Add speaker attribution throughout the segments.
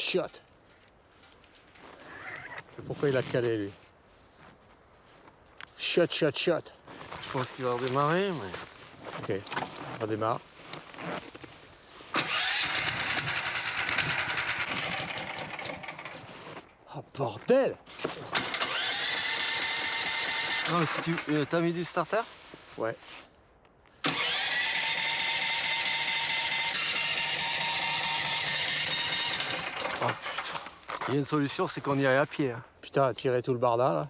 Speaker 1: Chiotte. Pourquoi il a calé, lui? Chiotte, chiotte, chiotte.
Speaker 2: Je pense qu'il va redémarrer, mais...
Speaker 1: Ok, on redémarre. Oh, bordel!
Speaker 2: Non, mais si tu... t'as mis du starter?
Speaker 1: Ouais.
Speaker 2: Oh, putain. Il y a une solution, c'est qu'on y aille à pied. Hein.
Speaker 1: Putain, tirer tout le barda, là.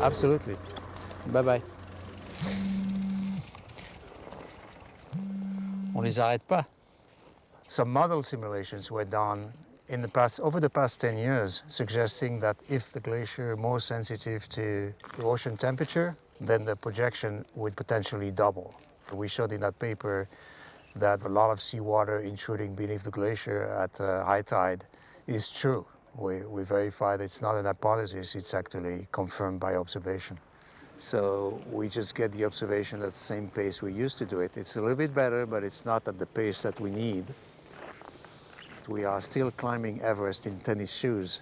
Speaker 1: Absolutely. Bye-bye. On les arrête pas. Some model simulations were done over the past 10 years, suggesting that if the glacier more sensitive to the ocean temperature, then the projection would potentially double. We showed in that paper that a lot of seawater intruding beneath the glacier at high tide is true. We verified it's not an hypothesis, it's actually confirmed by observation. So we just get the observation at the same pace we used to do it. It's a little bit better, but it's not at the pace that we need. We are still climbing Everest in tennis shoes.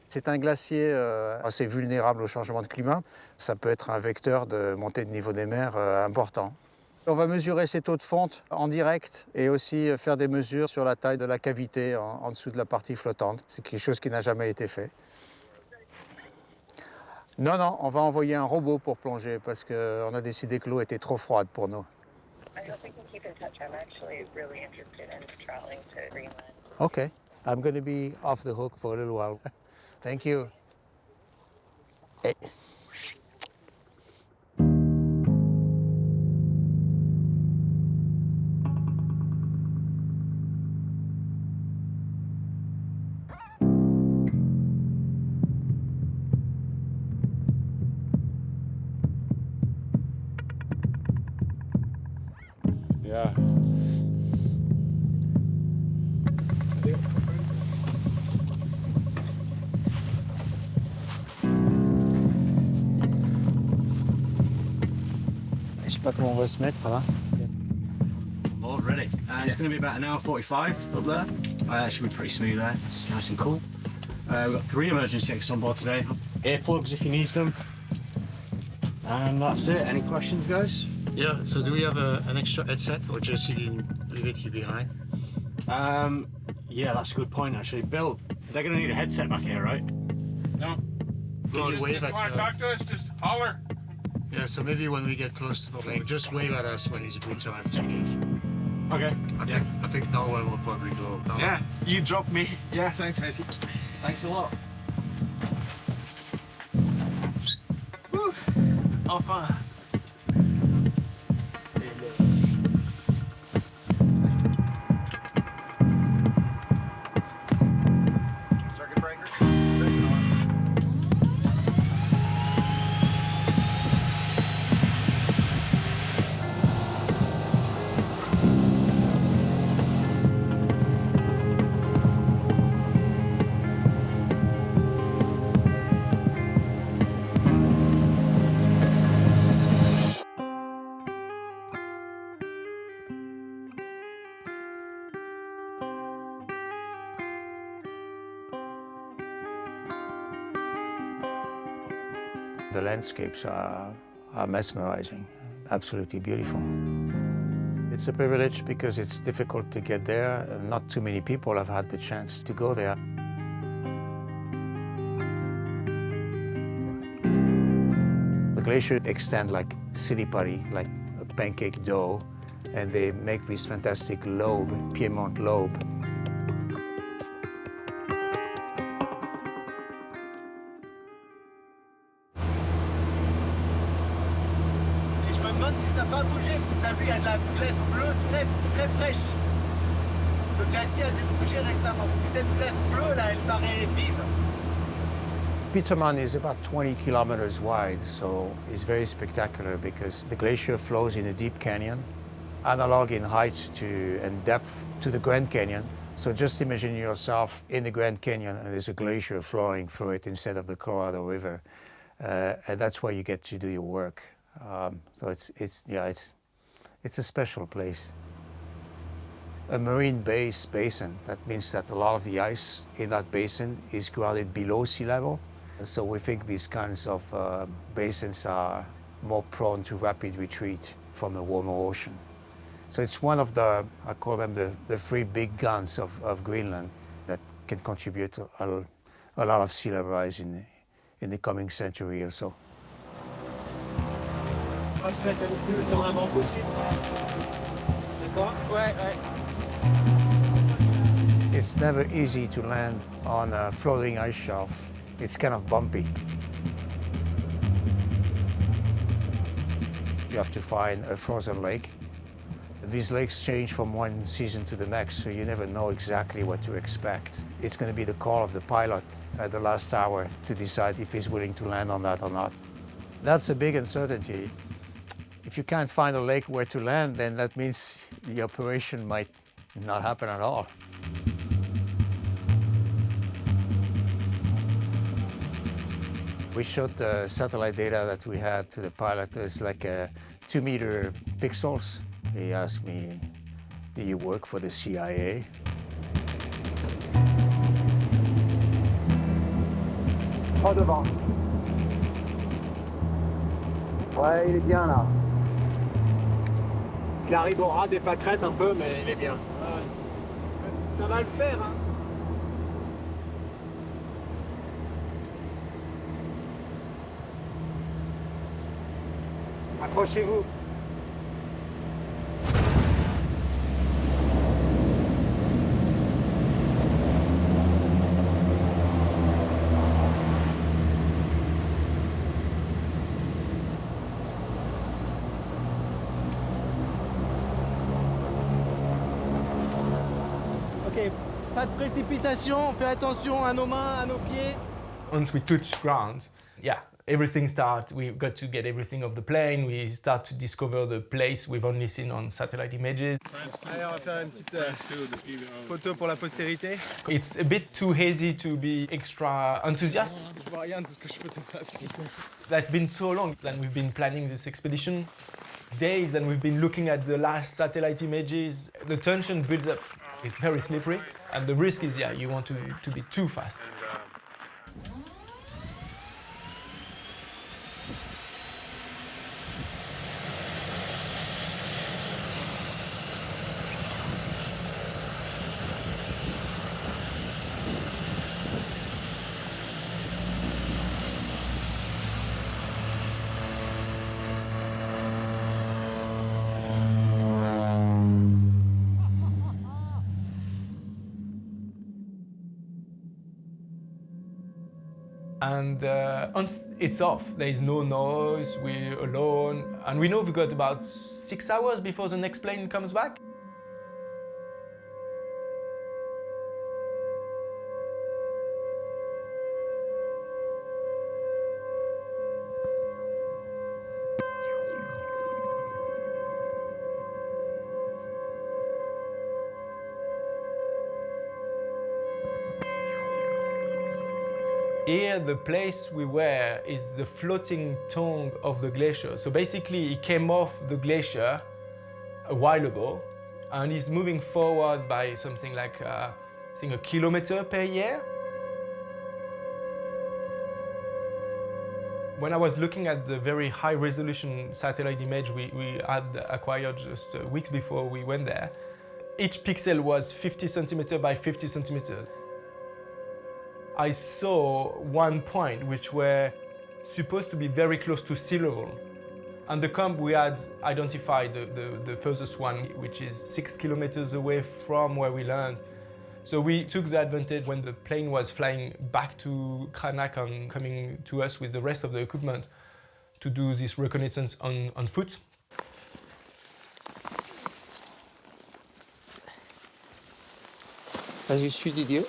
Speaker 1: C'est un glacier assez vulnérable au changement de climat. Ça peut être un vecteur de montée de niveau des mers important. On va mesurer ces taux de fonte en direct et aussi faire des mesures sur la taille de la cavité en dessous de la partie flottante. C'est quelque chose qui n'a jamais été fait. Non, non, on va envoyer un robot pour plonger parce qu'on a décidé que l'eau était trop froide pour nous.
Speaker 3: I hope we can keep in touch. I'm actually really interested in traveling to Greenland.
Speaker 1: Okay, I'm going to be off the hook for a little while. Thank you. Hey.
Speaker 4: Yeah.
Speaker 1: sais pas comment on va se mettre là.
Speaker 4: All ready. It's going to be about an hour 45 up there. Should be pretty smooth there. It's nice and cool. We've got 3 emergency exits on board today. Earplugs if you need them. And that's it. Any questions, guys?
Speaker 1: Yeah, so do we have an extra headset or just leave it here behind?
Speaker 4: Yeah, that's a good point actually. Bill, they're going to need a headset back here, right?
Speaker 5: No.
Speaker 1: Can you wave
Speaker 5: If you want
Speaker 1: at
Speaker 5: to talk to us, just holler.
Speaker 1: Yeah, so maybe when we get close to the lake, just wave at us when it's a good time to leave.
Speaker 4: Okay.
Speaker 1: I think no one will probably go. No.
Speaker 5: Yeah, you drop me.
Speaker 4: Yeah, thanks, Nancy. Thanks a lot.
Speaker 5: Woo. Enfin. Circuit breaker. Breaking on.
Speaker 1: The landscapes are mesmerizing, absolutely beautiful. It's a privilege because it's difficult to get there. Not too many people have had the chance to go there. The glaciers extend like silly putty, like a pancake dough, and they make this fantastic lobe, Piedmont lobe.
Speaker 6: Et je me demande si ça va bouger, parce que t'as vu, il y a de la glace bleue très, très fraîche. Le glacier a dû bouger récemment, parce que cette glace bleue, là, elle paraît vive.
Speaker 1: Petermann is about 20 kilometers wide, so it's very spectacular because the glacier flows in a deep canyon, analog in height and depth to the Grand Canyon. So just imagine yourself in the Grand Canyon and there's a glacier flowing through it instead of the Colorado River. And that's where you get to do your work. So it's a special place. A marine base basin, that means that a lot of the ice in that basin is grounded below sea level. So we think these kinds of basins are more prone to rapid retreat from a warmer ocean. So it's one of the, I call them the 3 big guns of Greenland that can contribute to a lot of sea level rise in the coming century or so.
Speaker 6: On va se mettre le plus étonnamment possible. D'accord? Ouais, ouais.
Speaker 1: It's never easy to land on a floating ice shelf. It's kind of bumpy. You have to find a frozen lake. These lakes change from one season to the next, so you never know exactly what to expect. It's going to be the call of the pilot at the last hour to decide if he's willing to land on that or not. That's a big uncertainty. If you can't find a lake where to land, then that means the operation might not happen at all. We showed the satellite data that we had to the pilot. It's like 2-meter pixels. He asked me, do you work for the CIA?
Speaker 7: Pas devant. Ouais, il est bien là. Il arrive au ras des pâquerettes un peu, mais il est bien.
Speaker 6: Ouais. Ça va le faire, hein.
Speaker 7: Accrochez-vous.
Speaker 6: Ok, pas de précipitation, on fait attention à nos mains, à nos pieds.
Speaker 8: Once we touch ground, yeah, everything starts. We got to get everything off the plane. We start to discover the place we've only seen on satellite images.
Speaker 6: Allez, on va faire une petite photo pour la postérité.
Speaker 8: It's a bit too hazy to be extra enthusiastic.
Speaker 6: Je vois rien de ce que je photographie.
Speaker 8: That's been so long that we've been planning this expedition. days and we've been looking at the last satellite images, the tension builds up. It's very slippery, and the risk is, you want to be too fast. And once it's off, there is no noise, we're alone, and we know we've got about 6 hours before the next plane comes back. Here, the place we were is the floating tongue of the glacier. So basically, it came off the glacier a while ago, and is moving forward by something like, I think, 1 kilometer per year. When I was looking at the very high-resolution satellite image we had acquired just weeks before we went there, each pixel was 50 centimeters by 50 centimeters. I saw one point which were supposed to be very close to sea level. And the camp we had identified the furthest one, which is 6 kilometers away from where we landed. So we took the advantage when the plane was flying back to Kranak and coming to us with the rest of the equipment to do this reconnaissance on foot.
Speaker 1: Vas-y, suis Didier.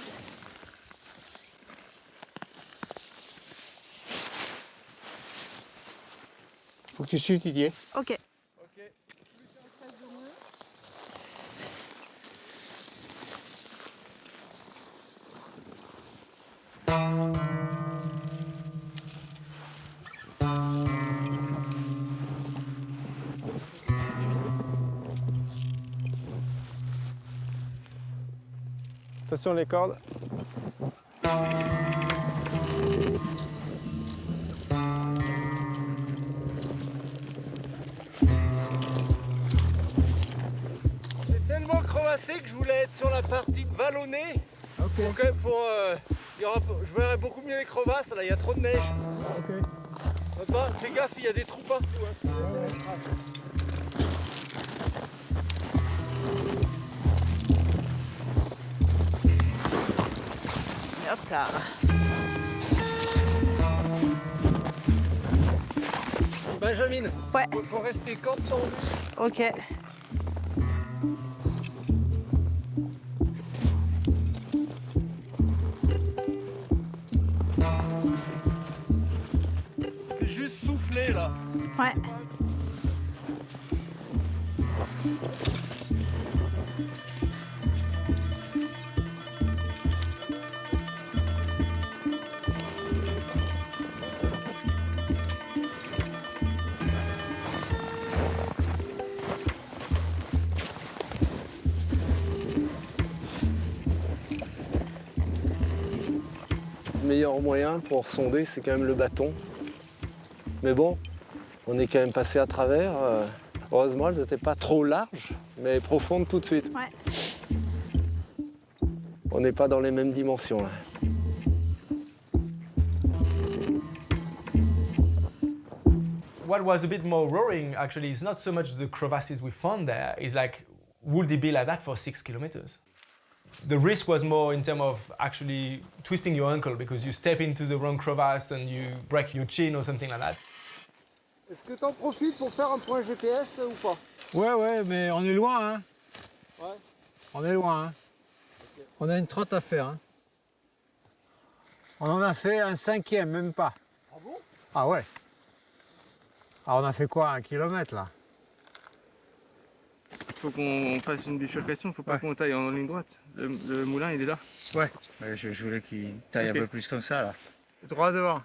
Speaker 1: Faut que tu suives Didier.
Speaker 9: Ok.
Speaker 6: Attention les cordes. C'est tellement crevassé que je voulais être sur la partie vallonnée. Okay. Je verrais beaucoup mieux les crevasses, là il y a trop de neige. Okay. Fais gaffe, il y a des trous partout. Hein.
Speaker 9: Hop là.
Speaker 6: Benjamin,
Speaker 9: ouais.
Speaker 6: Faut rester canton.
Speaker 9: Ok.
Speaker 6: C'est juste souffler là.
Speaker 9: Ouais.
Speaker 2: Le meilleur moyen pour sonder, c'est quand même le bâton. Mais bon, on est quand même passé à travers. Heureusement, elles n'étaient pas trop larges, mais profondes tout de suite.
Speaker 9: Ouais.
Speaker 2: On n'est pas dans les mêmes dimensions. Là.
Speaker 8: What was a bit more worrying, actually, is not so much the crevasses we found there, it's like, would it be like that for 6 kilometers? The risk was more in terms of actually twisting your ankle because you step into the wrong crevasse and you break your chin or something like that.
Speaker 6: Est-ce que t'en profites pour faire un point GPS ou pas?
Speaker 7: Ouais, mais on est loin, hein.
Speaker 6: Ouais.
Speaker 7: On est loin, hein. Okay. On a une trotte à faire, hein. On en a fait un 5e, même pas.
Speaker 6: Ah bon?
Speaker 7: Ah ouais. Ah, on a fait quoi, 1 kilomètre, là?
Speaker 10: Faut qu'on fasse une bifurcation, faut pas qu'on taille en ligne droite. Le moulin, il est là.
Speaker 7: Ouais, je voulais qu'il taille un peu plus comme ça, là. Droit devant.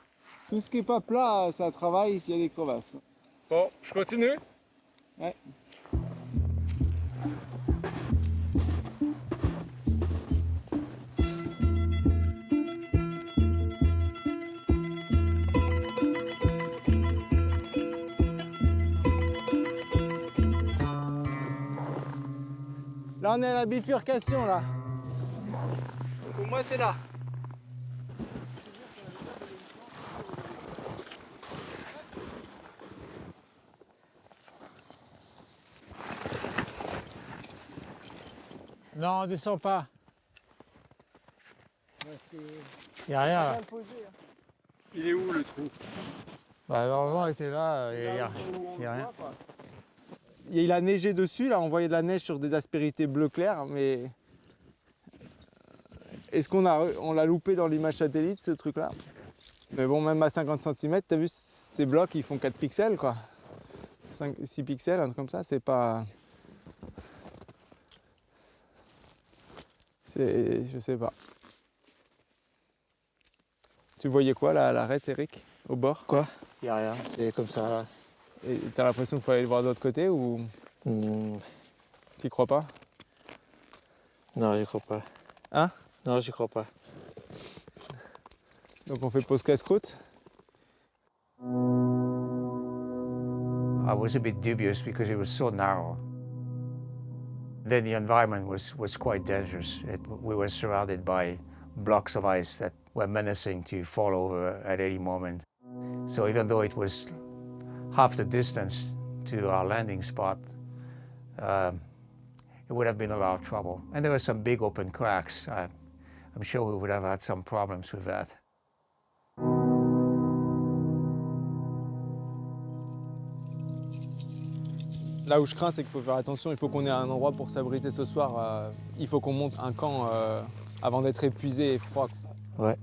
Speaker 6: Tout ce qui est pas plat, ça travaille s'il y a des crevasses. Bon, je continue?
Speaker 10: Ouais.
Speaker 6: Là, on est à la bifurcation, là. Donc, pour moi, c'est là. Non, on descend pas. Il n'y a rien là.
Speaker 10: Il est où le trou?
Speaker 6: Bah, normalement, elle était là, il n'y a rien. Il a neigé dessus, là, on voyait de la neige sur des aspérités bleu clair, mais est-ce qu'on l'a loupé dans l'image satellite, ce truc-là? Mais bon, même à 50 cm, t'as vu, ces blocs, ils font 4 pixels, quoi. 6 pixels, un truc comme ça, c'est pas... Je sais pas. Tu voyais quoi là à l'arête, Eric, au bord?
Speaker 1: Quoi? Il n'y a rien, c'est comme ça là.
Speaker 6: Et t'as l'impression qu'il faut aller le voir de l'autre côté ou t'y crois pas?
Speaker 1: Non, j'y crois pas.
Speaker 6: Hein?
Speaker 1: Non, j'y crois pas.
Speaker 6: Donc on fait pause casse-croûte?
Speaker 1: I was a bit dubious because it was so narrow. Then the environment was quite dangerous. We were surrounded by blocks of ice that were menacing to fall over at any moment. So even though it was half the distance to our landing spot, it would have been a lot of trouble. And there were some big open cracks. I'm sure we would have had some problems with that.
Speaker 6: Là où je crains, c'est qu'il faut faire attention, il faut qu'on ait un endroit pour s'abriter ce soir. Il faut qu'on monte un camp avant d'être épuisé et froid.
Speaker 1: Ouais.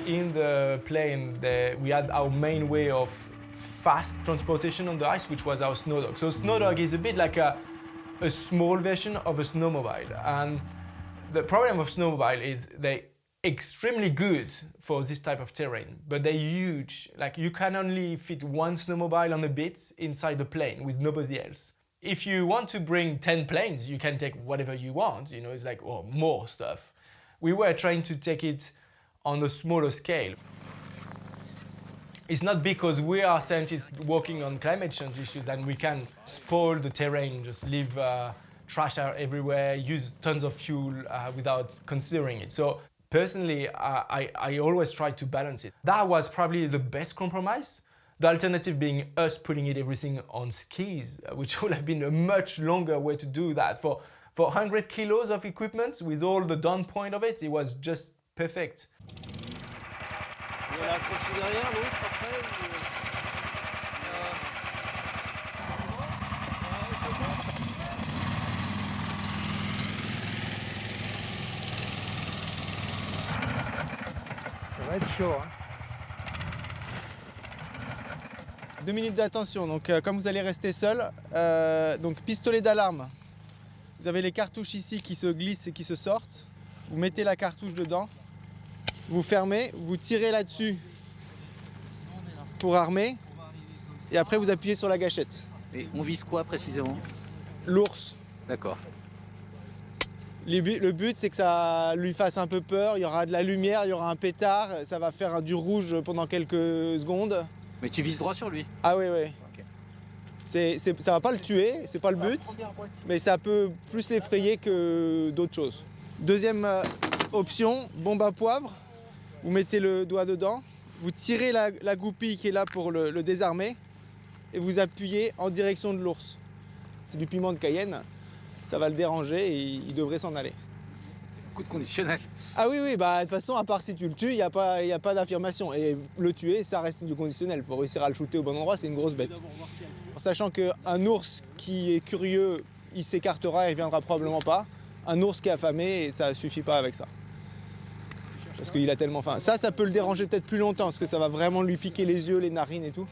Speaker 8: In the plane, we had our main way of fast transportation on the ice, which was our snow dog. So snow dog is a bit like a small version of a snowmobile. And the problem of snowmobile is they're extremely good for this type of terrain, but they're huge. Like you can only fit one snowmobile on a bit inside the plane with nobody else. If you want to bring 10 planes, you can take whatever you want, you know, it's like, oh, more stuff. We were trying to take it on a smaller scale. It's not because we are scientists working on climate change issues and we can spoil the terrain, just leave trash out everywhere, use tons of fuel without considering it. So personally, I always try to balance it. That was probably the best compromise. The alternative being us putting everything on skis, which would have been a much longer way to do that. For 100 kilos of equipment, with all the down point of it, it was just perfect.
Speaker 2: On va l'accrocher derrière l'autre après
Speaker 6: Ça va être chaud. Hein. 2 minutes d'attention, donc comme vous allez rester seul, donc pistolet d'alarme. Vous avez les cartouches ici qui se glissent et qui se sortent. Vous mettez la cartouche dedans, vous fermez, vous tirez là-dessus pour armer, et après vous appuyez sur la gâchette.
Speaker 11: Et on vise quoi précisément?
Speaker 6: L'ours.
Speaker 11: D'accord. Le but, c'est que ça lui fasse un peu peur. Il y aura de la lumière, il y aura un pétard, ça va faire du rouge pendant quelques secondes.
Speaker 12: Mais tu vises droit sur lui?
Speaker 11: Ah oui, oui.
Speaker 12: Ok.
Speaker 11: Ça va pas le tuer, c'est pas le but, mais ça peut plus l'effrayer que d'autres choses. Deuxième option, bombe à poivre. Vous mettez le doigt dedans, vous tirez la goupille qui est là pour le désarmer et vous appuyez en direction de l'ours. C'est du piment de Cayenne. Ça va le déranger et il devrait s'en aller.
Speaker 12: Coup de conditionnel.
Speaker 11: Ah oui, oui, bah de toute façon, à part si tu le tues, il n'y a pas d'affirmation. Et le tuer, ça reste du conditionnel. Il faut réussir à le shooter au bon endroit, c'est une grosse bête. En sachant qu'un ours qui est curieux, il s'écartera et ne viendra probablement pas. Un ours qui est affamé, ça ne suffit pas avec ça. Parce qu'il a tellement faim. Ça peut le déranger peut-être plus longtemps, parce que ça va vraiment lui piquer les yeux, les narines et tout.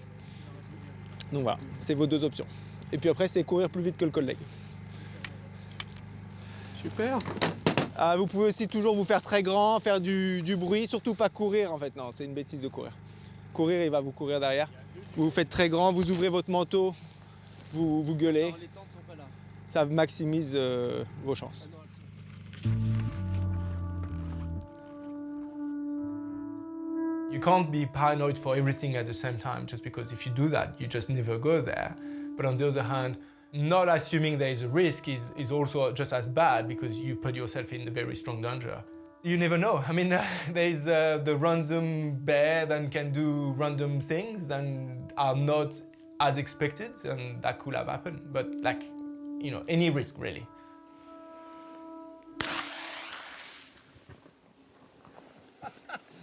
Speaker 11: Donc voilà, c'est vos deux options. Et puis après, c'est courir plus vite que le collègue.
Speaker 12: Super.
Speaker 11: Vous pouvez aussi toujours vous faire très grand, faire du bruit, surtout pas courir en fait. Non, c'est une bêtise de courir. Courir, il va vous courir derrière. Vous vous faites très grand, vous ouvrez votre manteau, vous gueulez. Ça maximise vos chances.
Speaker 8: You can't be paranoid for everything at the same time, just because if you do that, you just never go there. But on the other hand, not assuming there is a risk is also just as bad, because you put yourself in a very strong danger. You never know. I mean, there's the random bear that can do random things and are not as expected, and that could have happened. But like, you know, any risk really.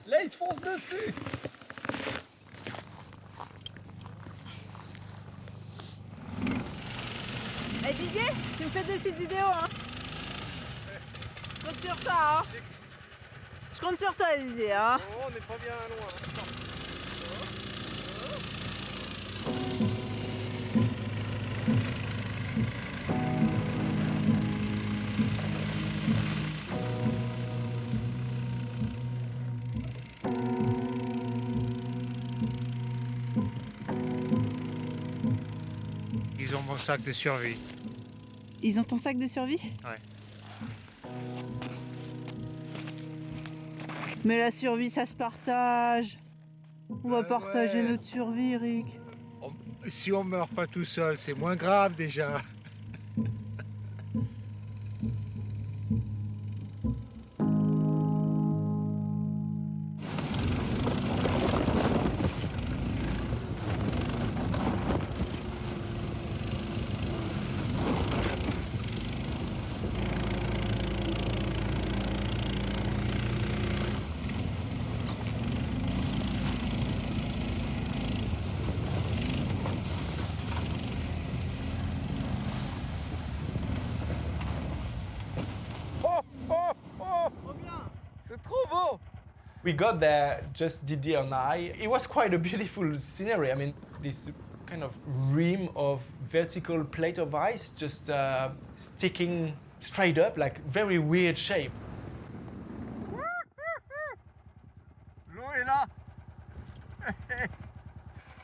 Speaker 7: Là, il te fonce dessus.
Speaker 9: Eh Didier, tu me fais des petites vidéos, hein? Je compte sur toi, hein? Je compte sur toi, Didier, hein?
Speaker 6: Oh, on n'est pas bien loin.
Speaker 1: Ils ont mon sac de survie.
Speaker 9: Ils ont ton sac de survie?
Speaker 1: Ouais.
Speaker 9: Mais la survie, ça se partage. On va partager notre survie, Eric.
Speaker 1: Si on meurt pas tout seul, c'est moins grave déjà.
Speaker 6: C'est trop beau!
Speaker 8: We got there, just Didier and I. It was quite a beautiful scenery. I mean, this kind of rim of vertical plate of ice just sticking straight up, like very weird shape.
Speaker 6: L'eau est là!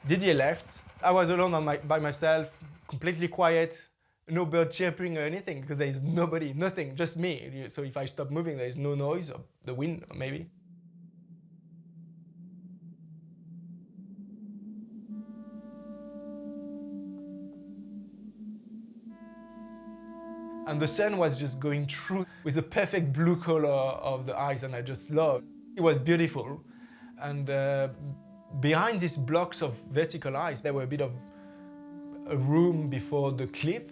Speaker 8: Didier left. I was alone by myself, completely quiet. No bird chirping or anything, because there is nobody, nothing, just me. So if I stop moving, there is no noise, or the wind maybe. And the sun was just going through with the perfect blue color of the ice, and I just loved. It was beautiful. And behind these blocks of vertical ice, there were a bit of a room before the cliff.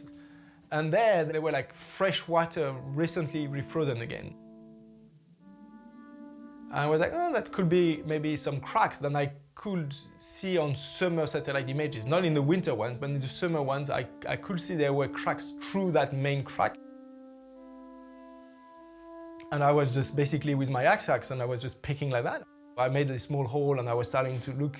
Speaker 8: And there were like fresh water recently refrozen again. And I was like, oh, that could be maybe some cracks that I could see on summer satellite images. Not in the winter ones, but in the summer ones, I could see there were cracks through that main crack. And I was just basically with my axe and I was just picking like that. I made a small hole and I was starting to look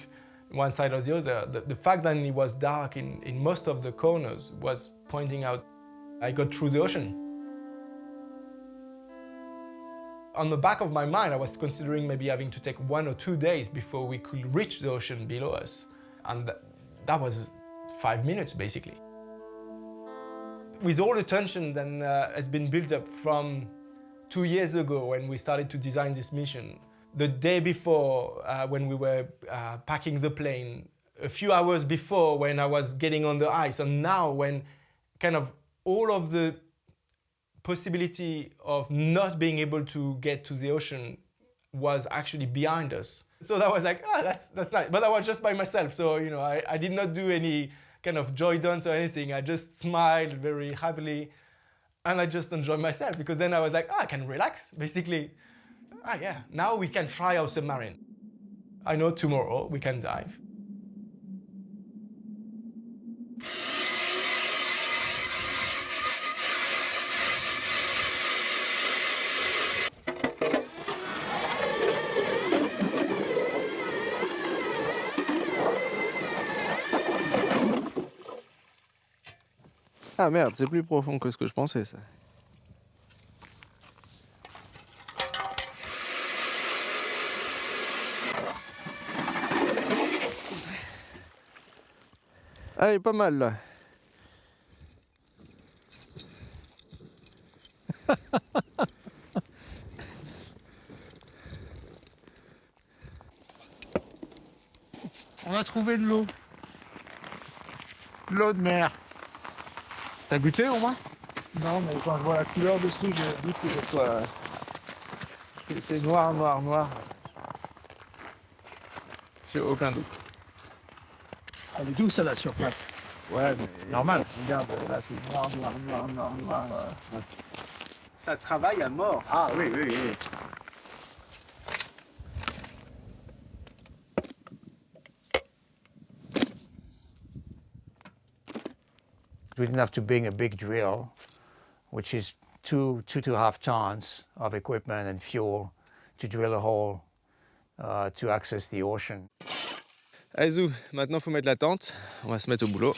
Speaker 8: one side or the other. The fact that it was dark in most of the corners was pointing out I got through the ocean. On the back of my mind, I was considering maybe having to take 1 or 2 days before we could reach the ocean below us. And that was 5 minutes, basically. With all the tension that has been built up from 2 years ago when we started to design this mission. The day before, when we were packing the plane, a few hours before when I was getting on the ice, and now when kind of all of the possibility of not being able to get to the ocean was actually behind us. So that was like, that's nice. But I was just by myself, so you know, I did not do any kind of joy dance or anything. I just smiled very happily, and I just enjoyed myself, because then I was like, I can relax, basically. Yeah, now we can try our submarine. I know tomorrow we can dive.
Speaker 2: Ah merde, c'est plus profond que ce que je pensais, ça. Ah, il est pas mal là.
Speaker 7: On a trouvé de l'eau. De l'eau de mer. T'as goûté au moins?
Speaker 11: Non, mais quand je vois la couleur dessous, j'ai le doute que ce soit... C'est noir, noir, noir.
Speaker 2: J'ai aucun doute.
Speaker 11: Elle est douce à la surface.
Speaker 2: Ouais, mais normal.
Speaker 11: Regarde, là c'est noir, noir, noir, noir, noir. Ça travaille à mort.
Speaker 2: Ah oui, oui, oui.
Speaker 1: We didn't have to bring a big drill, which is two to a half tons of equipment and fuel to drill a hole to access the ocean.
Speaker 2: Allez Zou, maintenant faut mettre la tente. On va se mettre au boulot.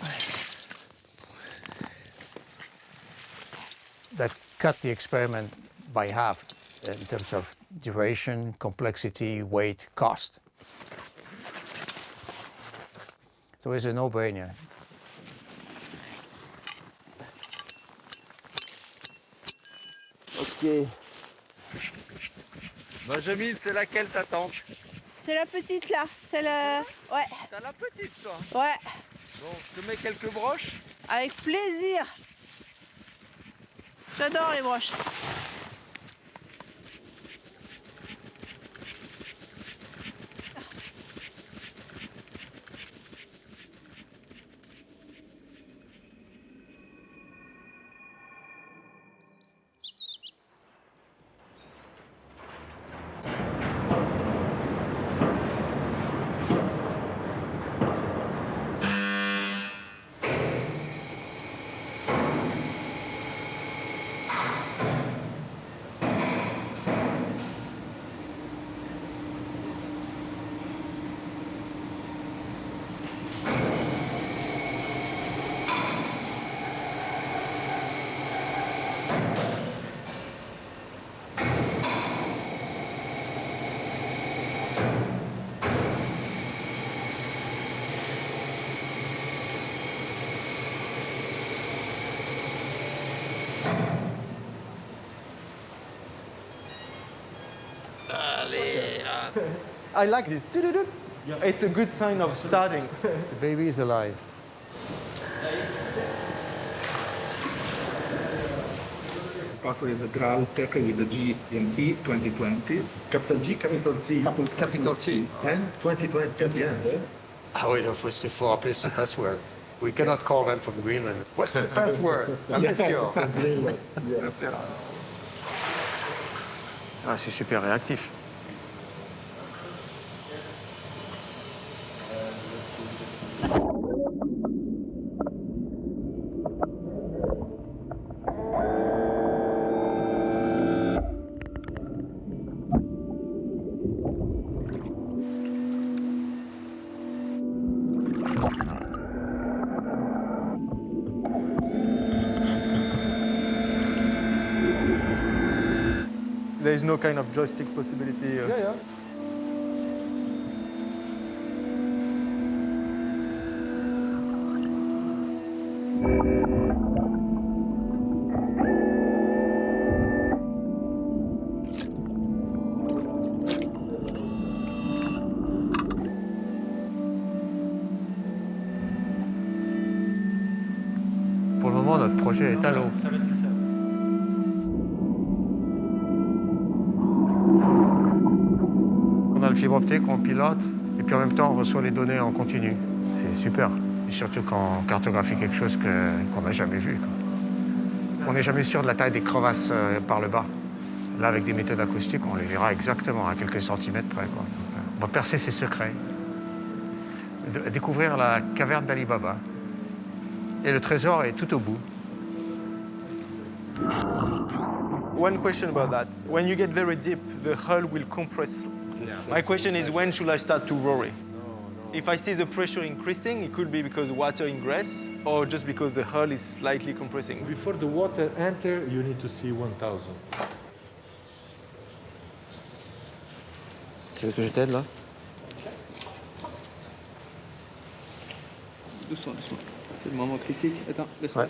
Speaker 1: That cut the experiment by half in terms of duration, complexity, weight, cost. So it's a no-brainer.
Speaker 2: Ok. Benjamin, c'est laquelle ta tente?
Speaker 9: C'est la petite là, c'est le... Ouais.
Speaker 2: T'as la petite toi?
Speaker 9: Ouais.
Speaker 2: Bon, je te mets quelques broches?
Speaker 9: Avec plaisir. J'adore les broches.
Speaker 8: I like this. It's a good sign of starting.
Speaker 1: The baby is alive.
Speaker 13: Password is a Graal Tech with the GMT 2020. Capital G, capital T.
Speaker 12: Capital T.
Speaker 13: And 2020 at the end.
Speaker 1: Ah oui, il faut rappeler ce password. We cannot call them from Greenland.
Speaker 12: What's the password? Amnesio.
Speaker 2: Ah, c'est super réactif.
Speaker 8: There is no kind of joystick possibility.
Speaker 2: Yeah.
Speaker 1: le moment, notre projet est à l'eau. On a le fibre optique, on pilote, et puis en même temps, on reçoit les données en continu. C'est super. Et surtout quand on cartographie quelque chose qu'on n'a jamais vu, quoi. On n'est jamais sûr de la taille des crevasses par le bas. Là, avec des méthodes acoustiques, on les verra exactement à quelques centimètres près, quoi. On va percer ses secrets. Découvrir la caverne d'Ali Baba. Et le trésor est tout au bout.
Speaker 11: One question about that. When you get very deep, the hull will compress. My question is, when should I start to worry? If I see the pressure increasing, it could be because water ingress or just because the hull is slightly compressing.
Speaker 14: Before the water enter, you need to see 1000.
Speaker 11: Tu veux que je t'aide là?
Speaker 10: Doucement, doucement. C'est le moment critique. Attends, laisse-moi.
Speaker 11: Ouais.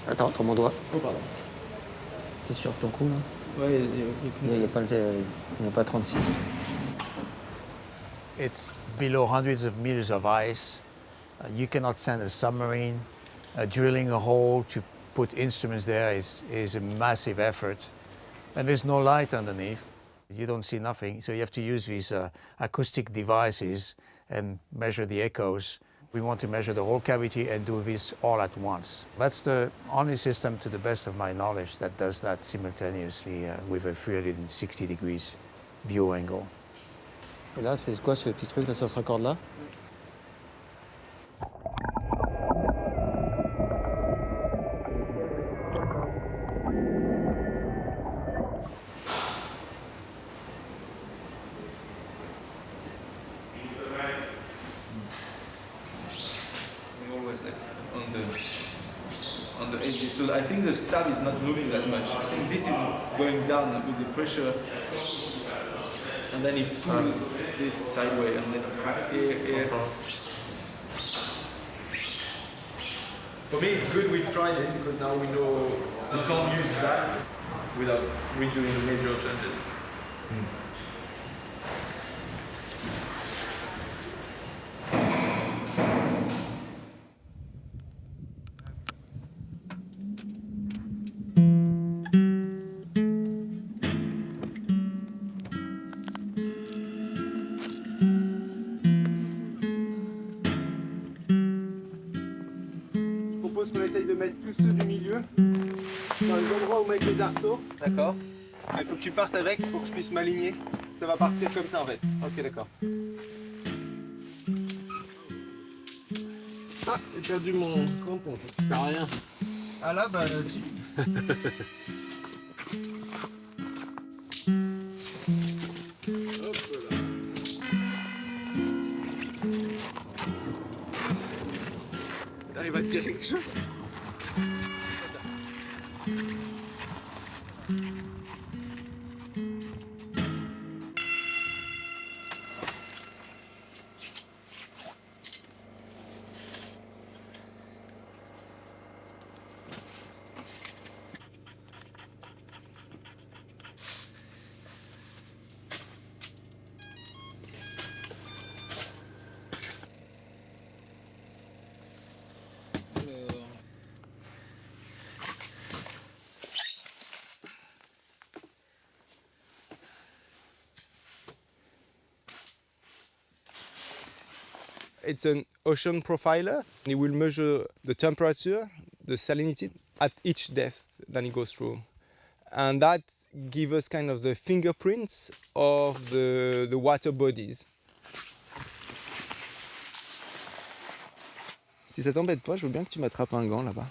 Speaker 15: Attends, prends mon doigt.
Speaker 10: Oh, pardon.
Speaker 15: T'es sur ton coup, là?
Speaker 10: Ouais,
Speaker 15: Il n'y a pas 36.
Speaker 1: It's below hundreds of meters of ice. You cannot send a submarine. Drilling a hole to put instruments there is a massive effort. And there's no light underneath. You don't see nothing, so you have to use these acoustic devices and measure the echoes. We want to measure the whole cavity and do this all at once. That's the only system, to the best of my knowledge, that does that simultaneously with a 360 degrees view angle.
Speaker 15: Et là, c'est quoi ce petit truc là? Ça se raccorde là?
Speaker 10: Always like on the edges. So I think the stab is not moving that much. I think this is going down with the pressure, and then it pulls this sideways, and then crack here. For me, it's good we tried it because now we know we can't use that without redoing major changes.
Speaker 11: Je propose qu'on essaye de mettre tous ceux du milieu dans les endroits où on met les arceaux. D'accord. Il faut que tu partes avec pour que je puisse m'aligner. Ça va partir comme ça en fait. Ok, d'accord. Ah, j'ai perdu mon crampon. Ça sert à rien. Ah là, bah si. Hop là. T'arrives à tirer quelque chose? It's an ocean profiler. It will measure the temperature, the salinity at each depth that it goes through. And that gives us kind of the fingerprints of the water bodies. Si ça t'embête pas, je veux bien que tu m'attrapes un gant là-bas.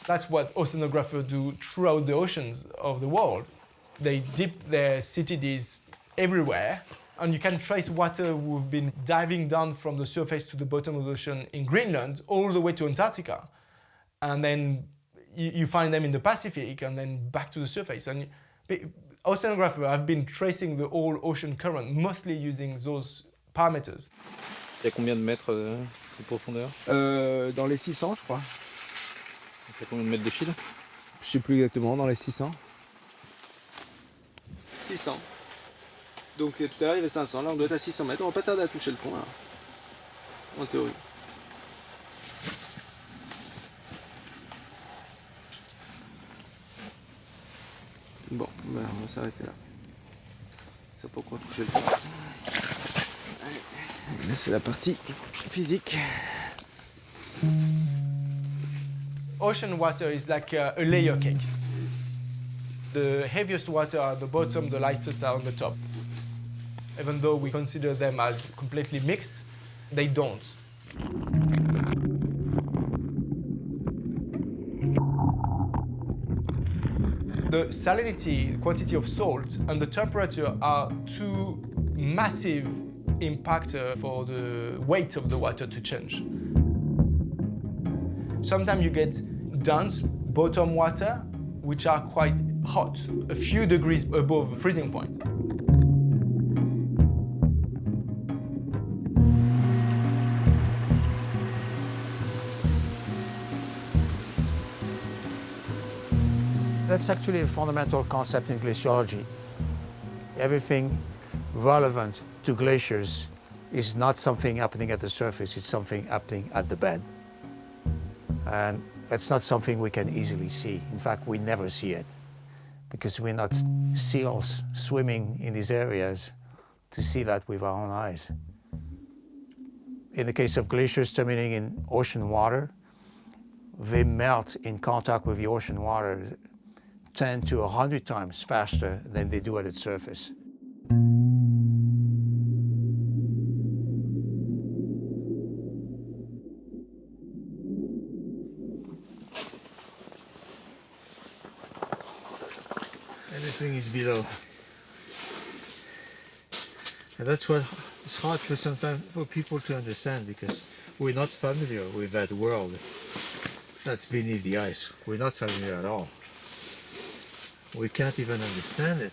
Speaker 8: That's what oceanographers do throughout the oceans of the world. They dip their CTDs everywhere, and you can trace water who've been diving down from the surface to the bottom of the ocean in Greenland all the way to Antarctica. And then you find them in the Pacific and then back to the surface. And oceanographers have been tracing the whole ocean current, mostly using those parameters.
Speaker 10: Il y a combien de mètres
Speaker 16: De profondeur?
Speaker 11: Dans les 600, je crois.
Speaker 16: Donc, t'as combien de mètres de fil?
Speaker 11: Je sais plus exactement, dans les 600. 600. Donc tout à l'heure il y avait 500, là on doit être à 600 mètres, on va pas tarder à toucher le fond là. En théorie. Bon, ben on va s'arrêter là. Ça peut encore toucher le fond. Allez. Là c'est la partie physique.
Speaker 8: Ocean water is like a layer cake. The heaviest water are at the bottom, the lightest are on the top. Even though we consider them as completely mixed, they don't. The salinity, quantity of salt, and the temperature are two massive impactors for the weight of the water to change. Sometimes you get dense bottom water, which are quite hot, a few degrees above freezing point.
Speaker 1: That's actually a fundamental concept in glaciology. Everything relevant to glaciers is not something happening at the surface, it's something happening at the bed. And that's not something we can easily see. In fact, we never see it because we're not seals swimming in these areas to see that with our own eyes. In the case of glaciers terminating in ocean water, they melt in contact with the ocean water 10 to 100 times faster than they do at its surface. Everything is below. And that's what it's hard for sometimes for people to understand because we're not familiar with that world that's beneath the ice. We're not familiar at all. We can't even understand it.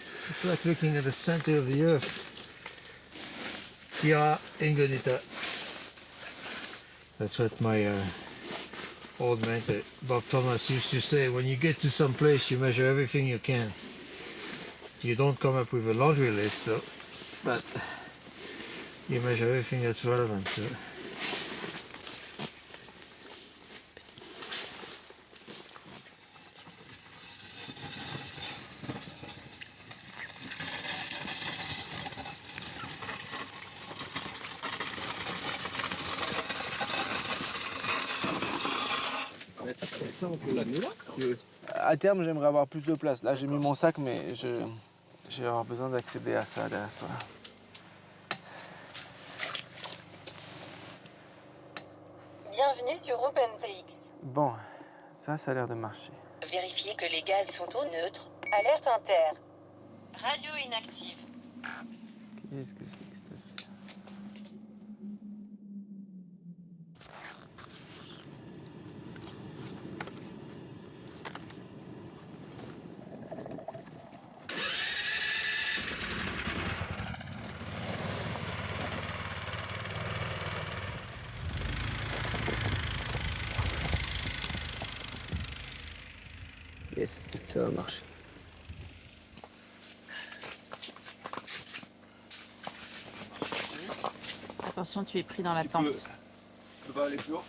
Speaker 1: It's like looking at the center of the earth. Tierra incognita. That's what my old mentor, Bob Thomas, used to say. When you get to some place, you measure everything you can. You don't come up with a laundry list, though, but you measure everything that's relevant to it.
Speaker 11: À terme, j'aimerais avoir plus de place. Là, j'ai mis mon sac, mais je vais avoir besoin d'accéder à ça derrière toi.
Speaker 3: Bienvenue sur OpenTX.
Speaker 11: Bon, ça a l'air de marcher.
Speaker 3: Vérifiez que les gaz sont au neutre. Alerte inter. Radio inactive.
Speaker 11: Qu'est-ce que c'est que cette affaire? Yes, ça va marcher.
Speaker 9: Attention, tu es pris dans la tente.
Speaker 11: Tu peux pas aller plus haut?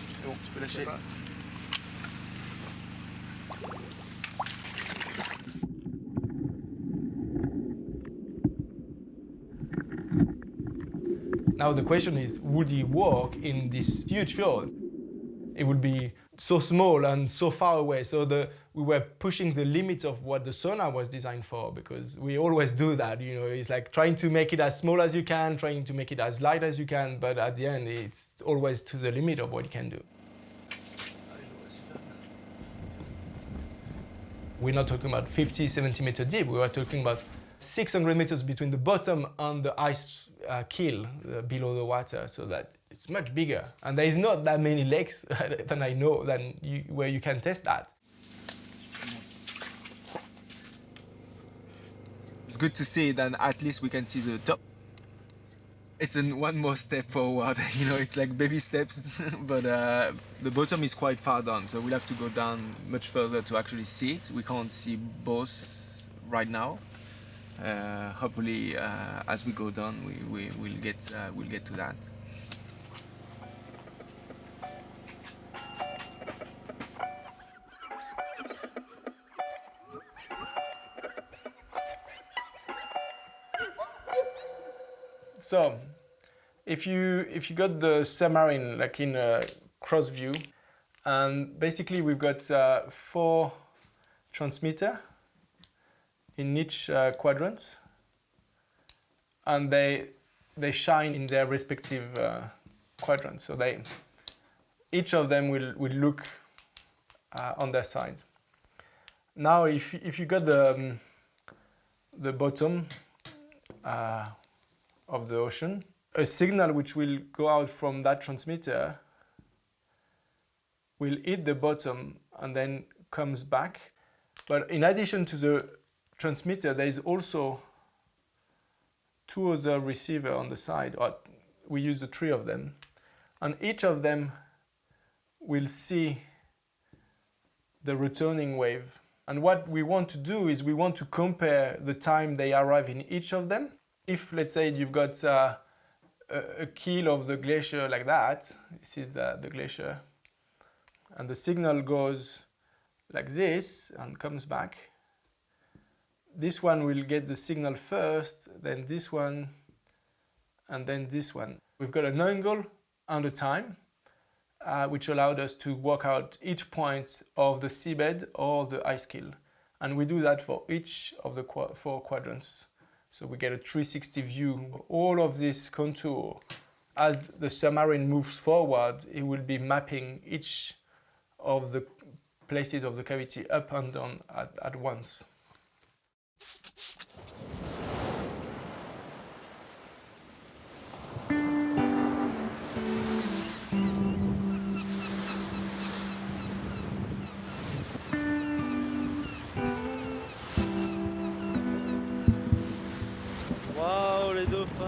Speaker 8: C'est bon, tu peux lâcher. Now the question is, would he walk in this huge fjord? It would be so small and so far away. So we were pushing the limits of what the sonar was designed for, because we always do that. You know, it's like trying to make it as small as you can, trying to make it as light as you can, but at the end, it's always to the limit of what you can do. We're not talking about 50, 70 meters deep. We were talking about 600 meters between the bottom and the ice keel below the water, so that it's much bigger. And there is not that many lakes than I know where you can test that.
Speaker 2: It's good to see that at least we can see the top. It's one more step forward, you know, it's like baby steps, but the bottom is quite far down, so we'll have to go down much further to actually see it. We can't see both right now. Hopefully, as we go down, we'll get to that.
Speaker 8: So, if you got the submarine like in a cross view, and basically we've got 4 transmitters in each quadrant, and they shine in their respective quadrants. So each of them will look on their side. Now, if you got the bottom of the ocean, a signal which will go out from that transmitter will hit the bottom and then comes back. But in addition to the transmitter, there is also 2 other receivers on the side, or we use the 3 of them, and each of them will see the returning wave. And what we want to do is we want to compare the time they arrive in each of them. If, let's say, you've got a keel of the glacier like that, this is the glacier, and the signal goes like this and comes back, this one will get the signal first, then this one, and then this one. We've got an angle and a time, which allowed us to work out each point of the seabed or the ice keel. And we do that for each of the 4 quadrants. So we get a 360 view of all of this contour. As the submarine moves forward, it will be mapping each of the places of the cavity up and down at once.
Speaker 2: Waouh, les dauphins!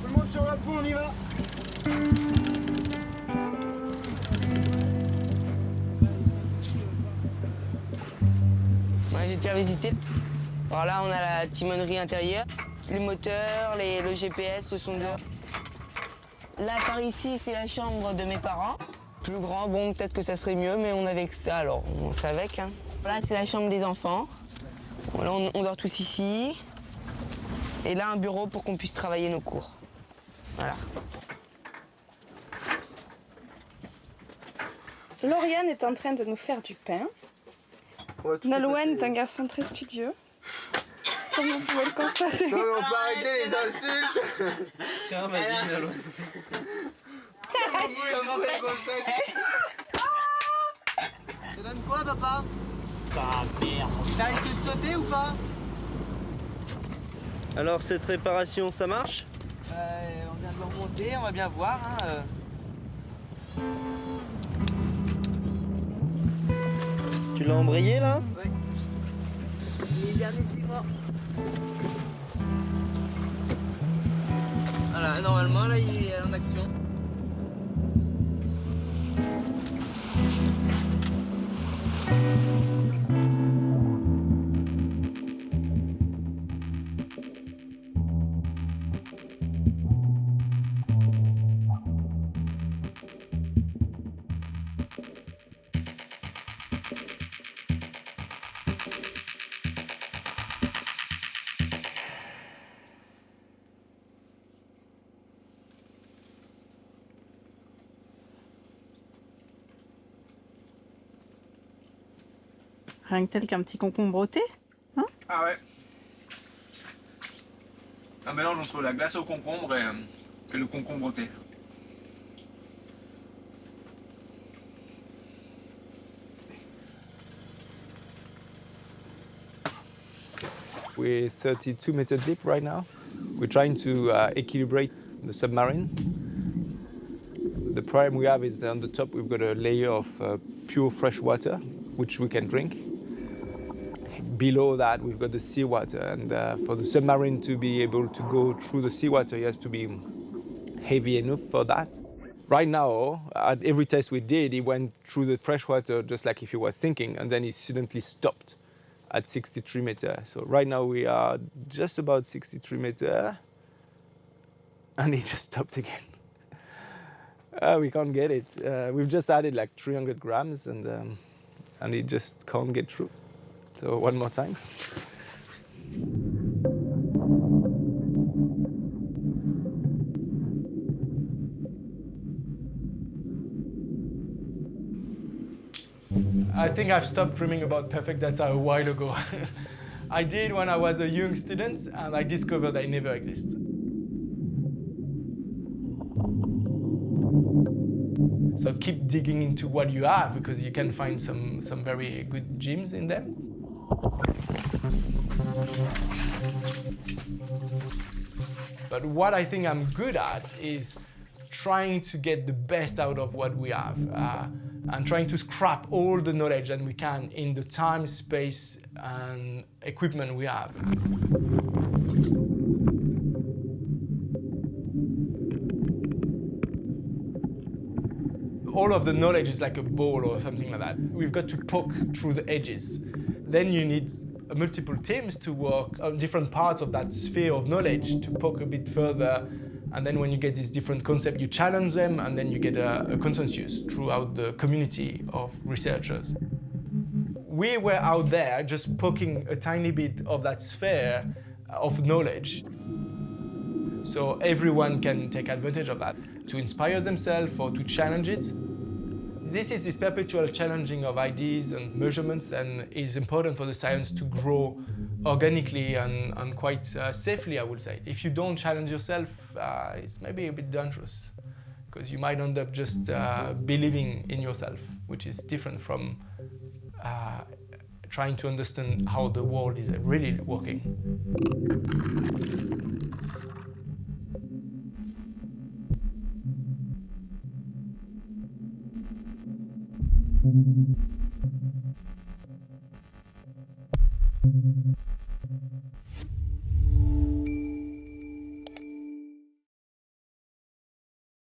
Speaker 5: Tout le monde sur la peau, on y va.
Speaker 17: Ouais, j'ai déjà visité. Alors là, on a la timonerie intérieure, les moteurs, le GPS, le sondeur. Là, par ici, c'est la chambre de mes parents. Plus grand, bon, peut-être que ça serait mieux, mais on avait que ça, alors on fait avec. Hein. Là, c'est la chambre des enfants. Voilà, on dort tous ici. Et là, un bureau pour qu'on puisse travailler nos cours. Voilà.
Speaker 18: Lauriane est en train de nous faire du pain.
Speaker 5: Ouais,
Speaker 18: Nolwenn est un garçon très studieux. Comme vous pouvez le constater.
Speaker 5: Non, on peut arrêter les insultes.
Speaker 2: Tiens, vas-y, Nolwenn.
Speaker 5: Ça donne quoi, papa?
Speaker 2: Ah merde.
Speaker 5: Ça risque de sauter ou pas?
Speaker 2: Alors, cette réparation, ça marche?
Speaker 17: On vient de le remonter, on va bien voir. Hein.
Speaker 2: Tu l'as embrayé, là?
Speaker 17: Ouais. Les derniers segments. Voilà, normalement, là, il est en action.
Speaker 9: Rien que tel qu'un petit concombre ôté. Hein?
Speaker 2: Ah ouais. Un mélange entre la glace au concombre et le concombre ôté.
Speaker 10: We're 32 meter deep right now. We're trying to equilibrate the submarine. The problem we have is on the top we've got a layer of pure fresh water, which we can drink. Below that we've got the seawater, and for the submarine to be able to go through the seawater, it has to be heavy enough for that. Right now, at every test we did, he went through the freshwater just like if he was thinking, and then he suddenly stopped at 63 meters. So right now we are just about 63 meters, and he just stopped again. We can't get it. We've just added like 300 grams, and he just can't get through. So one more time.
Speaker 8: I think I've stopped dreaming about perfect data a while ago. I did when I was a young student, and I discovered they never exist. So keep digging into what you have, because you can find some very good gems in them. But what I think I'm good at is trying to get the best out of what we have, and trying to scrap all the knowledge that we can in the time, space, and equipment we have. All of the knowledge is like a ball or something like that. We've got to poke through the edges. Then you need multiple teams to work on different parts of that sphere of knowledge to poke a bit further. And then when you get these different concepts, you challenge them, and then you get a consensus throughout the community of researchers. We were out there just poking a tiny bit of that sphere of knowledge. So everyone can take advantage of that to inspire themselves or to challenge it. This is this perpetual challenging of ideas and measurements, and is important for the science to grow organically and quite safely, I would say. If you don't challenge yourself, it's maybe a bit dangerous, because you might end up just believing in yourself, which is different from trying to understand how the world is really working.